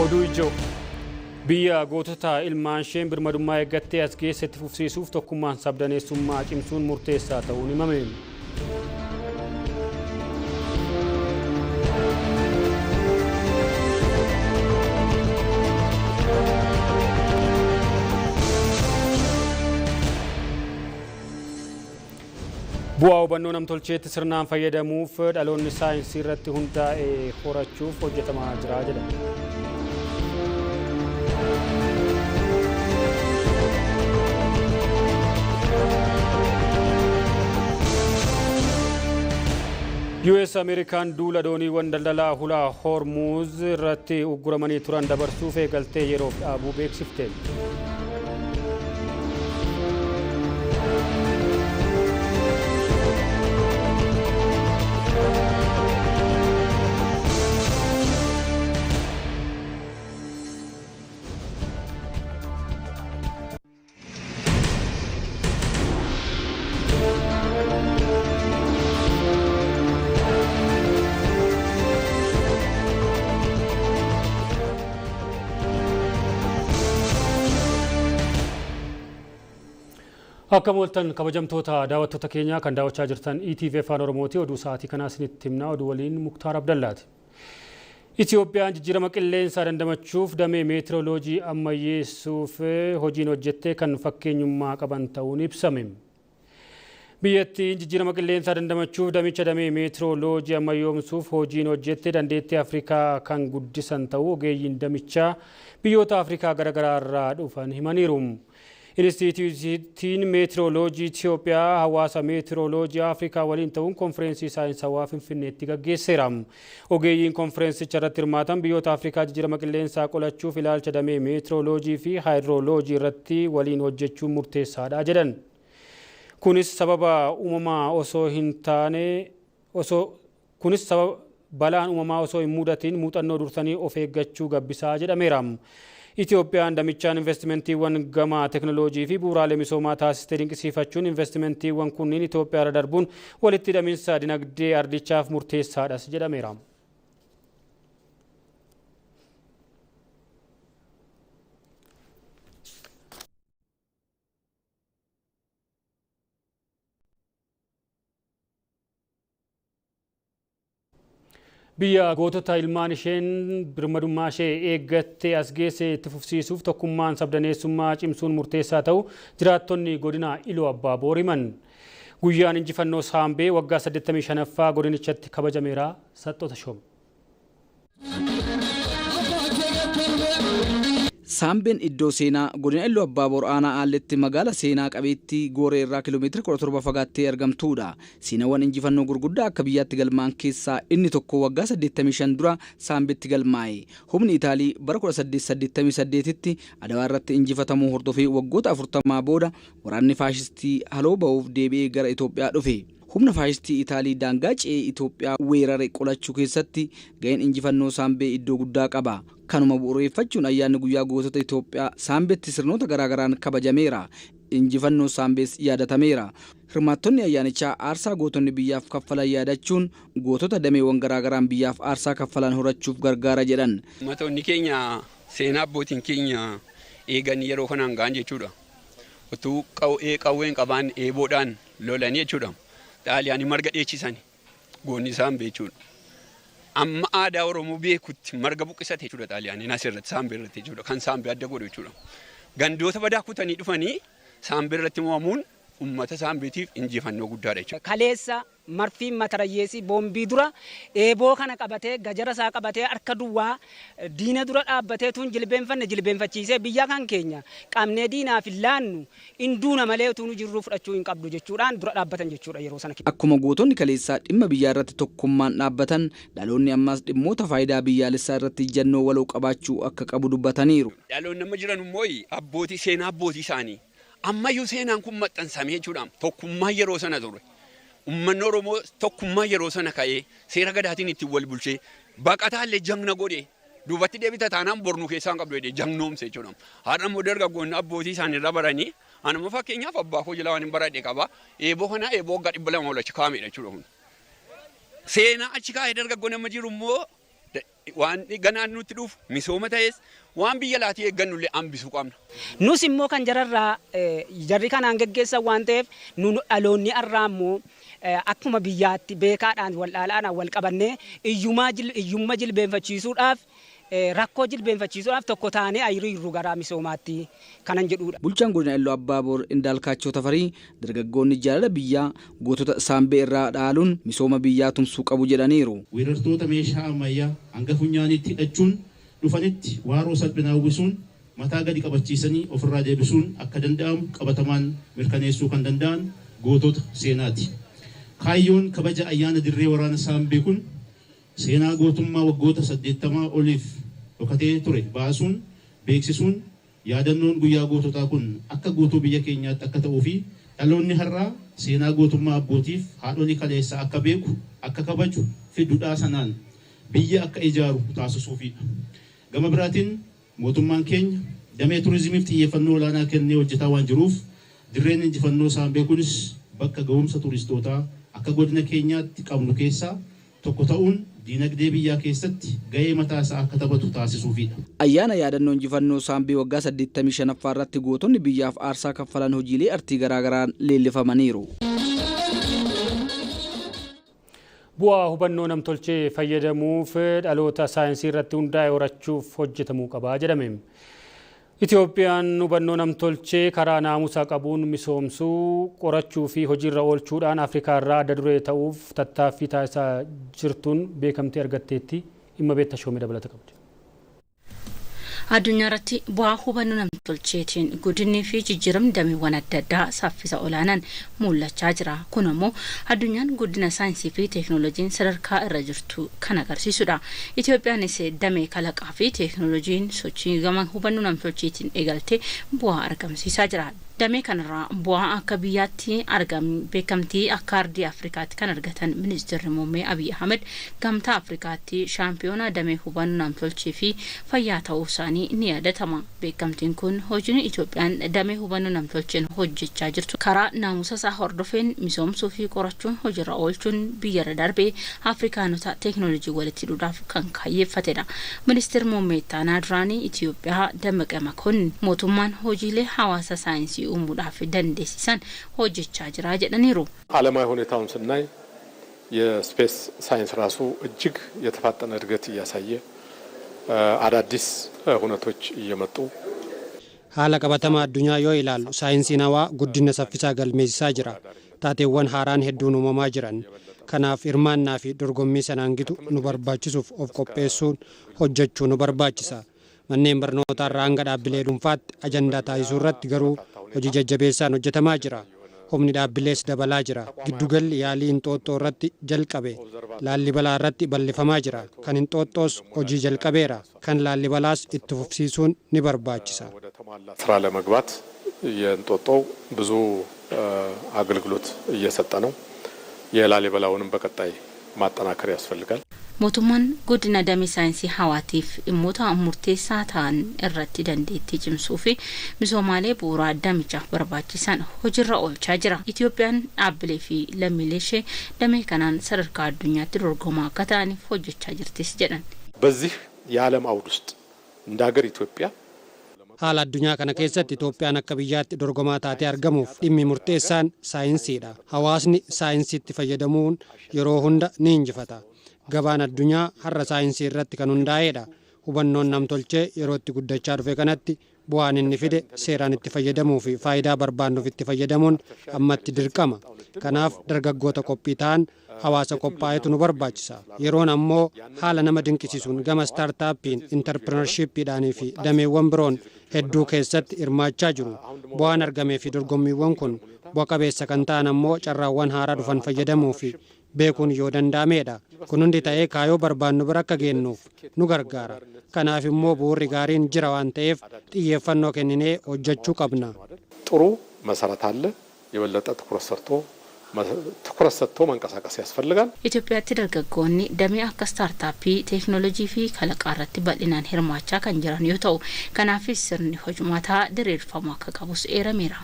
Oduu ijoo biyya gootota ilmaan isheen birmadummaa eeggattee as geessetti fufsiisuuf tokkummaan sabdaneessummaa cimsuun murteessaa ta'uun himame. Bu'aa hubannoo namtolcheetti sirnaan fayyadamuuf dhaloonni saayinsii irratti hundaa'ee horachuuf hojjetamaa jira jedhama. US Amerikaan duula dooniiwwan daldalaa hulaa Hormuz irratti ugguramanii turan dabarsuuf eegaltee yeroof dhaabuu beeksifte. Akka mooltan kabajamtoota daawwattoota keenyaa kan daawwachaa jirtan ETV Afaan Oromooti oduu sa'aatii kanaa isinitti himna oduu waliin Muktaar Abdallaati. Itoophiyaan jijjiirama qilleensaa dandamachuuf damee meetirooloojii ammayyeessuuf hojiin hojjettee kan fakkeenyummaa qaban ta'uun ibsame. Biyyattiin jijjiirama qilleensaa dandamachuuf damicha damee meetirooloojii ammayyoomsuuf hojiin hojjettee dandeettii Afrikaa kan guddisan ta'uu ogeeyyiin damichaa biyyoota Afrikaa garaagaraa irraa dhufan himaniiru. Instituutiin meetirooloojii Itoophiyaa hawaasa meetirooloojii Afrikaa waliin ta'uun konfereensii saayinsawaa Finfinneetti gaggeesseera. Ogeeyyiin konfereensicha irratti hirmaatan biyyoota Afrikaa jijjiirama qilleensaa qolachuuf ilaalcha damee meetirooloojii fi haayidrooloojii irratti waliin hojjechuun murteessaadha jedhan. Kunis sababa uumamaa osoo hin taane balaan uumamaa osoo hin mudatiin muuxannoo dursanii of eeggachuu gabbisaa jedhameera. Itoophiyaan damichaan investimentiiwwan gama teknooloojii fi bu'uuraalee misoomaa taasistee dinqisiifachuun investimentiiwwan kunniin Itoophiyaa irra darbuun walitti hidhaminsa dinagdee ardichaaf murteessaadhas jedhameera. Biyya gootota ilmaan isheen birmadummaa ishee eeggattee as geesse itti fufsiisuuf tokkummaan sabdaneessummaa cimsuun murteessaa ta'u jiraattonni godina Iluu Abbaa Boor himan. Guyyaan injifannoo Saambee waggaa 85ffaa godinichatti kabajameera. Saxxoota Shoom. Saambeen iddoo seenaa godina Iluu Abbaa Boor aanaa Aalletti magaala seenaa qabeettii Gooree irraa kiiloomeetira 17 fagaattee argamtuudha. Seenaawwan injifannoo gurguddaa akka biyyaatti galmaan keessaa inni tokko waggaa 85 dura Saambeetti galmaa'e. Humni Itaalii bara 1888tti Adawaa irratti injifatamuu hordofee waggoota 40 booda waraanni faashistii haloo ba'uuf deebi'ee gara Itoophiyaa dhufe. Humna faashistii Itaalii daangaa ce'ee Itoophiyaa weerare qolachuu keessatti ga'een injifannoo Saambee iddoo guddaa qaba. Kanuma bu'uureeffachuun ayyaanni guyyaa gootota Itoophiyaa Saambeetti sirnoota garaagaraan kabajameera. Injifannoo Saambees yaadatameera. Hirmaattonni ayyaanichaa aarsaa gootonni biyyaaf kaffalan yaadachuun gootota dameewwan garaagaraan biyyaaf aarsaa kaffalan horachuuf gargaara jedhan. Uummattoonni keenya seenaa abbootiin keenya eegan yeroo kanaan ga'an jechuudha. Utuu qawween qabaan eeboodhaan lolanii jechuudha. Xaaliyaanii marga dheechisan goonni Saambee jechuudha. Amma aadaa Oromoo beekutti marga buqqisate jechuudha Xaaliyaanii asirratti Saambee irratti jechuudha. Kan Saambee adda godhu jechuudha. Gandoota badaa kutanii dhufanii Saambee irratti mo'amuun uummata Saambeetiif injifannoo guddaadha jechuudha. Kaleessa marfiin matarayyeesii boombii dura eeboo kana qabatee gajara isaa qabatee harka duwwaa diina dura dhaabbatee tun jilbeenfachiisee biyya kan keenya qabnee diinaaf laannu induuna malee utuu nu jirru fudhachuu hin qabdu jechuudhaan dura dhaabbatan jechuudha yeroo sana. Akkuma gootonni kaleessaa dhimma biyyaa irratti tokkummaan dhaabbatan dhaloonni ammaas dhimmoota faayidaa biyyaalessaa irratti ijannoo waloo qabaachuu akka qabu dubbataniiru. Dhaloonni amma jiran immoo abbootii seenaa abbootii isaanii ammayyuu seenaan kun maxxansamee jechuudha. Tokkummaa yeroo sana ture. Uummanni Oromoo tokkummaa yeroo sana ka'ee seera gadaatiin ittiin wal bulchee baqataallee jagna godhe duubatti deebita taanaan bornu keessaa hin qabdu jedhee jagnoomse jechuudha. Haadha immoo dargaggoonni abbootii isaaniirra baranii anuma fakkeenyaaf abbaa koo jala waan hin baradhe qaba. Eeboo kana eeboo waggaa 200 ol achi kaa'amedha jechuudha. Seenaa achi kaa'ee dargaggoonni amma jiru immoo waan ganaan nutti dhufu misooma ta'es waan biyya laatii eeggannullee hambisuu qabna. Nus immoo kan jarri kanaan geggeessan waan ta'eef nu dhaloonni irraa immoo akkuma biyyaatti beekaadhaan wal'aalaadhaan wal qabannee iyyummaa jilbeenfachiisuudhaaf rakkoo jilbeenfachiisuudhaaf tokko taanee ayiriirru garaa misoomaatti kanan jedhudha. Bulchaan godina Iluu Abbaaboor Indaalkaachoo Tafarii dargaggoonni jaalala biyyaa gootota saambee irraa dhaaluun misooma biyyaa tumsuu qabu jedhaniiru. Weerartoota meeshaa ammayyaa hanga funyaanitti hidhachuun dhufanitti waaroo salphinaa uwwisuun mataa gadi qabachiisanii ofirraa deebisuun akka danda'amu qabatamaan mirkaneessuu kan danda'an gootota seenaati. Kaayyoon kabaja ayyaana dirree waraana saambee kun seenaa gootummaa waggoota 80 oliif dhokatee ture baasuun beeksisuun yaadannoon guyyaa goototaa kun akka guutuu biyya keenyaatti akka ta'uu fi dhaloonni har'aa seenaa gootummaa abbootiif haadholii kaleessaa akka beeku akka kabaju fi duudhaa sanaan biyya akka ijaaru taasisuufidha. Gama biraatiin mootummaan keenya damee turizimiif xiyyeeffannoo olaanaa kennee hojjetaa waan jiruuf dirreen injifannoo saambee kunis bakka ga'umsa turistootaa akka godina keenyaatti qabnu keessaa tokko ta'uun diinagdee biyyaa keessatti ga'ee mataa isaa akka taphatu taasisuufidha. Ayyaana yaadannoo injifannoo saambee waggaa 85ffaa irratti gootonni biyyaaf aarsaa kaffalan hojiilee artii garaagaraan leellifamaniiru. Bu'aa hubannoo namtolchee fayyadamuuf dhaloota saayinsii irratti hundaa'e horachuuf hojjetamuu qaba jedhame. Itoophiyaan hubannoo namtolchee karaa naamusa qabuun misoomsuu qorachuu fi hojiirra oolchuudhaan Afrikaa irraa adda duree ta'uuf tattaaffii taasisaa jirtuun beekamtii argatteetti. Dhimma beektaa shoomee dabalata qabdi. Addunyaa irratti bu'aa hubannoo namtolcheetiin guddinni fi jijjiiramni dameewwan adda addaa saffisa olaanaan mul'achaa jira. Kun ammoo addunyaan guddina saayinsii fi teekinooloojiin sadarkaa irra jirtu kan agarsiisudha. Itoophiyaanis damee kalaqaa fi teekinooloojiin sochii gama hubannoo namtolcheetiin eegalte bu'aa argamsiisaa jira. Damee kanarraa bu'aa akka biyyaatti beekamtii akka ardii Afrikaatti kan argatan ministeerri muummee Abiy Ahmed gamtaa Afrikaatti shaampiyoona damee hubannoo namtolchee fi fayyaa ta'uu isaanii ni yaadatama. Beekamtiin kun hojiin Itoophiyaan damee hubannoo namtolcheen hojjechaa jirtu karaa naamusa isaa hordofeen misoomsuu fi qorachuun hojiirra oolchuun biyyarra darbee Afrikaanota teekinooloojii walitti hidhuudhaaf kan kaayyeeffatedha. Ministeerri muummee Taanaa duraanii Itoophiyaa Dammaqee Makonnin mootummaan hojiilee hawaasa saayinsii umuudhaaf dandeessisan hojjechaa jira jedhaniiru. ዓለማዊ ሁኔታውን ስናይ የስፔስ ሳይንስ ራሱ እጅግ የተፋጠነ እድገት እያሳየ አዳዲስ ሁነቶች እየመጡ haala qabatamaa addunyaa yoo ilaallu saayinsiin hawaa guddina saffisaa galmeessisaa jira. Taateewwan haaraan hedduun uumamaa jiran. Kanaaf hirmaannaa fi dorgommii sanaan gitu nu barbaachisuuf of qopheessuun hojjechuu nu barbaachisa. Manneen barnootaa irraa hanga dhaabbilee dhuunfaatti ajandaa taasisuu irratti garuu hojii jajjabeessaan hojjetamaa jira. Humni dhaabbilees dabalaa jira. Giddugalli yaalii Inxooxxoo irratti jalqabe. Laallibalaa irratti bal'ifamaa jira. Kan Inxooxxoos hojii jalqabeera. Kan Laallibalaas itti fufsiisuun ni barbaachisa. ስራ ለመግባት የእንጦጦ ብዙ አገልግሎት እየሰጠ ነው። የላሊበላውንም በቀጣይ ማጠናከር ያስፈልጋል። mootummaan guddina damee saayinsii hawaatiif dhimmoota murteessaa ta'an irratti dandeettii cimsuu fi misoomaalee bu'uuraa damichaaf barbaachisan hojiirra oolchaa jira. Itoophiyaan dhaabbilee fi lammiilee ishee damee kanaan sadarkaa addunyaatti dorgomaa akka ta'aniif hojjechaa jirtis jedhan. በዚህ የዓለም አውድ ውስጥ እንደ ሀገር ኢትዮጵያ haala addunyaa kana keessatti Itoophiyaan akka biyyaatti dorgomaa taatee argamuuf dhimmi murteessaan saayinsiidha. Hawaasni saayinsiitti fayyadamuun yeroo hunda ni injifata. Gabaan addunyaa har'a saayinsii irratti kan hundaa'edha. Hubannoon namtolchee yeroo itti guddachaa dhufe kanatti bu'aan inni fide seeraan itti fayyadamuu fi faayidaa barbaannuuf itti fayyadamuun ammatti dirqama. Kanaaf dargaggoota qophii ta'an hawaasa qophaa'etu nu barbaachisa. Yeroon ammoo haala nama dinqisiisuun gama startaappiin intarprenershiippiidhaanii fi dameewwan biroon hedduu keessatti hirmaachaa jiru. Bu'aan argamee fi dorgommiiwwan kun bu'a qabeessa kan ta'an ammoo carraawwan haaraa dhufan fayyadamuu fi beekuun yoo danda'amedha. Kun hundi ta'ee kaayoo barbaannu bira akka geennuuf nu gargaara. Kanaaf immoo bu'uurri gaariin jira waan ta'eef xiyyeeffannoo kenninee hojjechuu qabna. ጥሩ መሰረት አለ። የበለጠ ትኩረት ሰጥቶ መንቀሳቀስ ያስፈልጋል። ኢትዮጵያatti dargaggoonni damee akka startaappii teekinooloojii fi kalaqaa irratti bal'inaan hirmaachaa kan jiran yoo ta'u kanaafis sirni hojmaataa diriirfamuu akka qabus eerameera.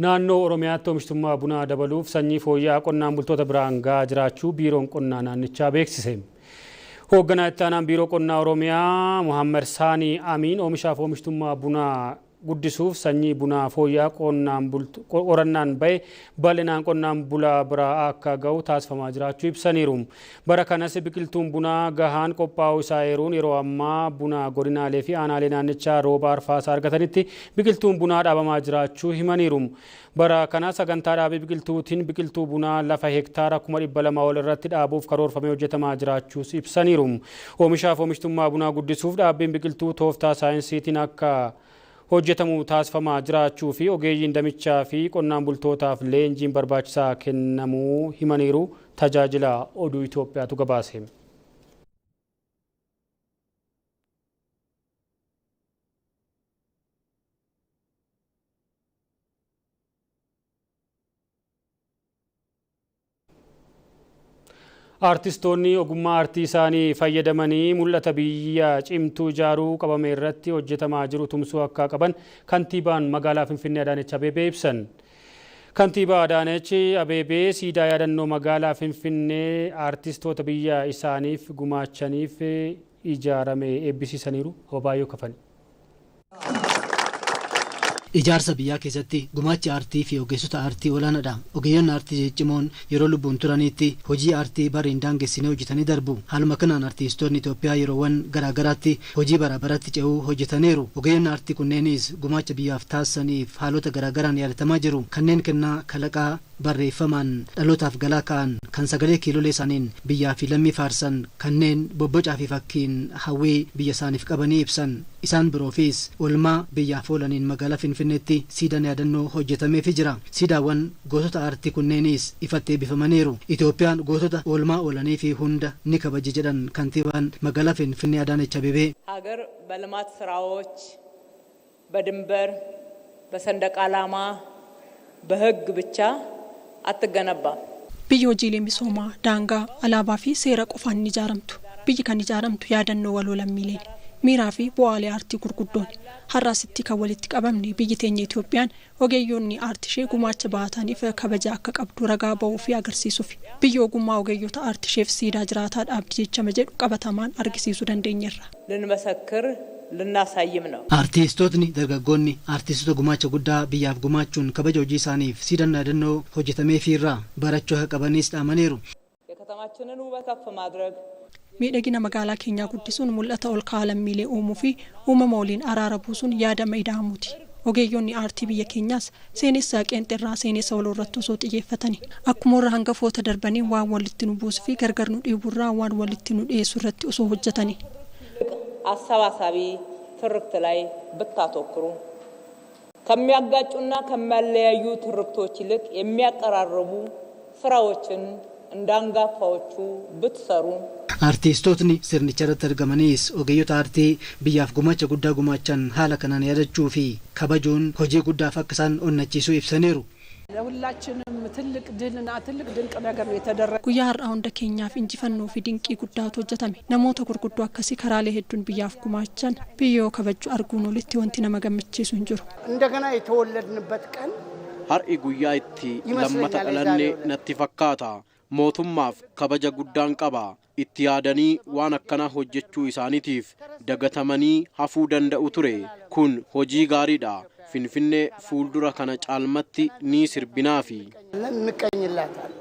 Naannoo Oromiyaatti oomishtummaa bunaa dabaluuf sanyii fooyya'aa qonnaan bultoota biraan gahaa jiraachuu biiroon qonnaa naannichaa beeksise. Hoogganaa itti aanaan biiroo qonnaa Oromiyaa Muhammad Saanii Amiin oomishaaf oomishtummaa bunaa guddisuuf sanyii bunaa fooyyaa qorannaan bahe bal'inaan qonnaan bulaa biraa akka ga'u taasifamaa jiraachuu ibsaniiru. Bara kanas biqiltuun bunaa gahaan qophaa'uu isaa eeruun yeroo ammaa bunaa godinaalee fi aanaalee naannichaa rooba arfaasaa argatanitti biqiltuun bunaa dhaabamaa jiraachuu himaniiru. Bara kana sagantaa dhaabii biqiltuutiin biqiltuu bunaa lafa hektaara 200,000 ol irratti dhaabuuf karoorfamee hojjetamaa jiraachuus ibsaniiru. Oomishaaf oomishtummaa bunaa guddisuuf dhaabbiin biqiltuu tooftaa saayinsiitiin akka hojjetamu taasifamaa jiraachuu fi ogeeyyiin damichaa fi qonnaan bultootaaf leenjiin barbaachisaa kennamuu himaniiru. Tajaajila oduu Itoophiyaatu gabaase. Artistoonni ogummaa artii isaanii fayyadamanii mul'ata biyya cimtuu ijaaruu qabame irratti hojjetamaa jiru tumsuu akka qaban kantiibaan magaalaa Finfinnee Adaanech Abeebee ibsan. Kantiibaa Adaanech Abeebee siidaa yaadannoo magaalaa Finfinnee artistoota biyya isaaniif gumaachaniif ijaarame eebbisiisaniiru. Obaayyoo Kafani. Ijaarsa biyyaa keessatti gumaachi aartii fi ogeessota aartii olaanaadha. Ogeeyyoonni aartii jechuun yeroo lubbuun turanitti hojii aartii bariin daangessanii hojjetanii darbu. Haaluma kanaan artiistoonni Itoophiyaa yeroowwan garaagaraatti hojii barabaratti ce'uu hojjetaniiru. Ogeeyyoonni aartii kunneenis gumaacha biyyaaf taasisaniif haalota garaagaraan yaadatamaa jiru. Kanneen kennaa kalaqaa barreeffamaan dhalootaaf galaa ka'an, kan sagalee kiilolee isaaniin biyyaa fi lammii faarsan, kanneen bobbocaa fi fakkiin hawwii biyya isaaniif qabanii ibsan. Isaan biroofis oolmaa biyyaaf oolaniin magaalaa Finfinneetti siidaan yaadannoo hojjetameefii jira. Siidaawwan gootota aartii kunneenis ifatti eebbifamaniiru. Itoophiyaan gootota oolmaa oolanii fi hunda ni kabaji jedhan kantiibaan magaalaa Finfinnee Adaanech Abeebee. ሀገር በልማት ስራዎች በድንበር በሰንደቅ ዓላማ በሕግ ብቻ አትገነባም። biyyi hojiilee misoomaa daangaa alaabaa fi seera qofaan ni ijaaramtu. Biyyi kan ijaaramtu yaadannoo waloo lammiileen miiraa fi bu'aalee aartii gurguddoon har'aasitti kan walitti qabamne biyyi teenya Itoophiyaan ogeeyyoonni aartii ishee gumaacha baataniif kabaja akka qabdu ragaa ba'uu fi agarsiisuuf biyyi ogummaa ogeeyyota aartii isheef siidaa jiraataa dhaabdi jechama jedhu qabatamaan argisiisuu dandeenyeerra. ልንመሰክር ልናሳይም ነው። Artiistootni dargaggoonni artiistota gumaacha guddaa biyyaaf gumaachuun kabaja hojii isaaniif siidaan yaadannoo hojjetameefii irraa barachuu akka qabanis dhaamaniiru. የከተማችንን ውበት ከፍ ማድረግ miidhagina magaalaa keenyaa guddisuun mul'ata ol ka'aa lammiilee uumuu fi uumama waliin araara buusuun yaadama ida'amuuti. Ogeeyyoonni aartii biyya keenyaas seenessaa qeenxirraa seenessa waloo irratti osoo xiyyeeffatani. Akkuma warra hangafoota darbanii waan walitti nu buusuu fi gargar nu dhiiburraa waan walitti nu dhiyeessu irratti osoo hojjetani. አሰባሳቢ ትርክት ላይ ብታተኩሩ ከሚያጋጩና ከሚያለያዩ ትርክቶች ይልቅ የሚያቀራርቡ ስራዎችን እንዳንጋፋዎቹ ብትሰሩ. Artiistootni sirnicha irratti argamanis ogeeyyota aartii biyyaaf gumaacha guddaa gumaachan haala kanaan yaadachuu fi kabajuun hojii guddaaf akka isaan onnachiisuu ibsaniiru. ለሁላችንም ትልቅ ድልና ትልቅ ድንቅ ነገር የተደረገ guyyaa har'aa hunda keenyaaf injifannoo fi dinqii guddaatu hojjetame. Namoota gurguddoo akkasii karaalee hedduun biyyaaf gumaachan biyyoo kabaju arguun olitti wanti nama gammachiisu hin jiru. እንደገና የተወለድንበት ቀን har'i guyyaa itti lammata dhalanne natti fakkaata. Mootummaaf kabaja guddaan qaba. Itti yaadanii waan akkanaa hojjechuu isaaniitiif dagatamanii hafuu danda'u ture. Kun hojii gaariidha. Finfinnee fuuldura kana caalmatti ni sirbinaafi. እንቀኝላታለን።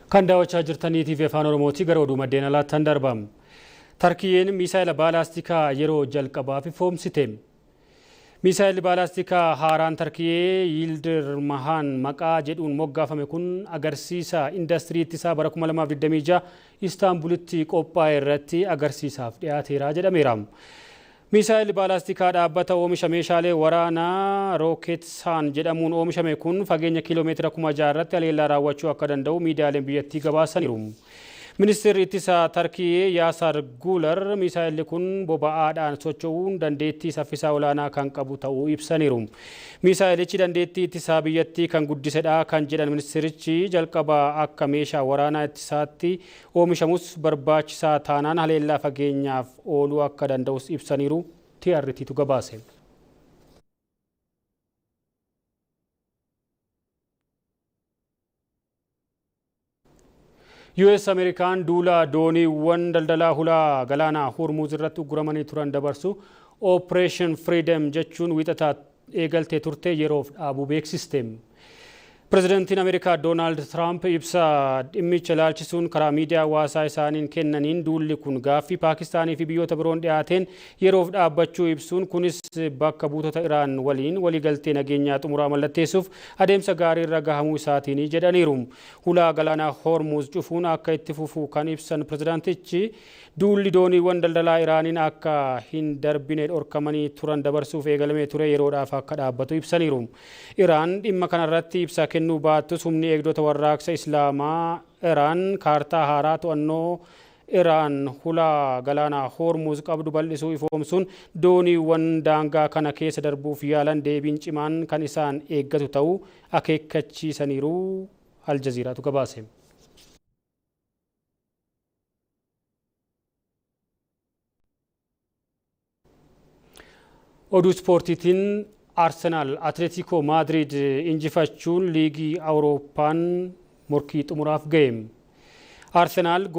Kan daawwachaa jirtanii TV Afaan Oromooti gara oduu maddeen alaatti darbam. Tarkiyyeen misaayila baalaasitikaa yeroo jalqabaaf ifoomsite. Misaayilli baalaasitikaa haaraan Tarkiyyee Yildirmahaan maqaa jedhuun moggaafame kun agarsiisa industirii ittisaa bara 2026 Istaanbulitti qophaa'e irratti agarsiisaaf dhiyaateera jedhameera. Misaayilli baalaasitikaa dhaabbata oomisha meeshaalee waraanaa Rooketsaan jedhamuun oomishame kun fageenya kiiloomeetira 6,000 irratti haleellaa raawwachuu akka danda'u miidiyaaleen biyyattii gabaasaniiru. Ministeerri ittisaa Tarkii Yaasar Guular misaa'illi kun boba'aadhaan socho'uun dandeettii saffisaa olaanaa kan qabu ta'uu ibsaniiru. Misaa'ilichi dandeettii ittisaa biyyattii kan guddisedha kan jedhan ministeerichi jalqaba akka meeshaa waraanaa ittisaatti oomishamus barbaachisaa taanaan haleellaa fageenyaaf ooluu akka danda'us ibsaniiru. TRTtu gabaase. US Amerikaan duula dooniiwwan daldalaa hulaa galaanaa Hormuz irratti uguramanii turan dabarsu Operation Freedom jechuun wiixataa eegaltee turte yeroof dhaabuu beeksiste. Pirezidaantiin Ameerikaa Doonaald Tiraamp ibsa dhimmicha ilaalchisuun karaa miidiyaa hawaasaa isaaniin kennaniin duulli kun gaaffii Paakistaanii fi biyyoota biroon dhiyaateen yeroof dhaabbachuu ibsuun kunis bakka buutota Iraan waliin waliigaltee nageenyaa xumuraa mallatteessuuf adeemsa gaarii irra gahamuu isaatiin jedhaniiru. Hulaa galaanaa Hormuz cufuun akka itti fufu kan ibsan pirezidaantichi duulli dooniiwwan daldalaa Iraaniin akka hin darbine dhorkamanii turan dabarsuuf eegalamee ture yeroodhaaf akka dhaabbatu ibsaniiru. Iraan dhimma kanarratti ibsa kennuu baattus humni eegdota warraaqsa Islaamaa Iraan kaartaa haaraa to'annoo Iraan hulaa galaanaa Hormuz qabdu bal'isuu ifoomsuun dooniiwwan daangaa kana keessa darbuuf yaalan deebiin cimaan kan isaan eeggatu ta'uu akeekkachiisaniiru. Aljaziiraatu gabaase. Oduu ispoortiitiin Arsenaal Atletico Madrid injifachuun liigii Awurooppaan morkii xumuraaf ga'e. Arsenaal